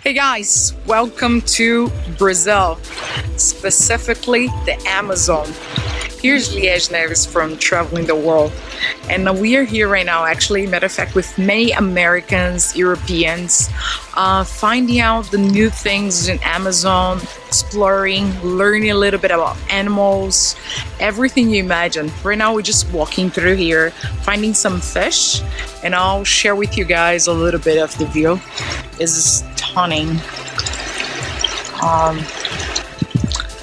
Hey guys, welcome to Brazil, specifically the Amazon. Here's Liège Neves from Traveling the World. And we are here right now, actually, matter of fact, with many Americans, Europeans, finding out the new things in Amazon, exploring, learning a little bit about animals, everything you imagine. Right now, we're just walking through here, finding some fish, and I'll share with you guys a little bit of the view. It's stunning.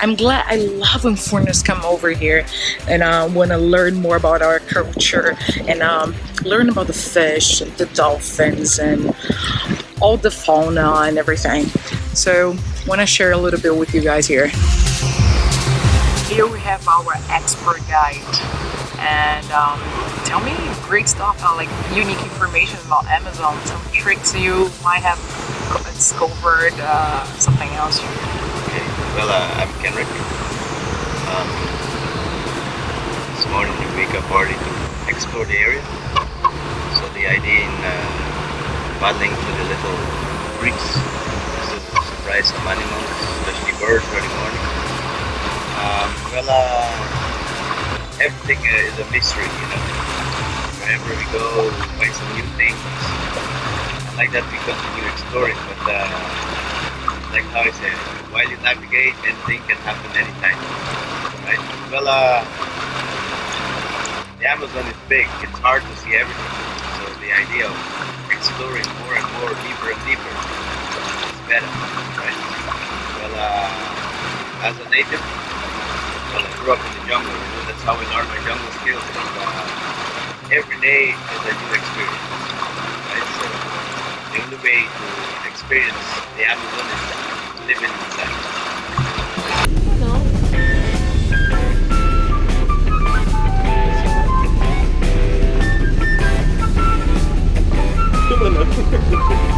I'm glad. I love when foreigners come over here and want to learn more about our culture and learn about the fish and the dolphins and all the fauna and everything. So I want to share a little bit with you guys here. Here we have our expert guide and tell me great stuff, like unique information about Amazon, some tricks you might have discovered, something else. Okay. Well, I'm Kenrick. This morning we wake up early to explore the area. So the idea in paddling to the little creeks is to surprise some animals, especially birds early morning. Everything is a mystery, you know. Wherever we go, we find some new things. And like that, we continue exploring. But like how I said, while you navigate, anything can happen anytime, right? Well, the Amazon is big. It's hard to see everything. So the idea of exploring more and more, deeper and deeper, is better, right? Well, as a native, well, I grew up in the jungle. You know, that's how we learn my jungle skills. And every day is a new experience, right? So the only way to experience the Amazon is living inside. Come on.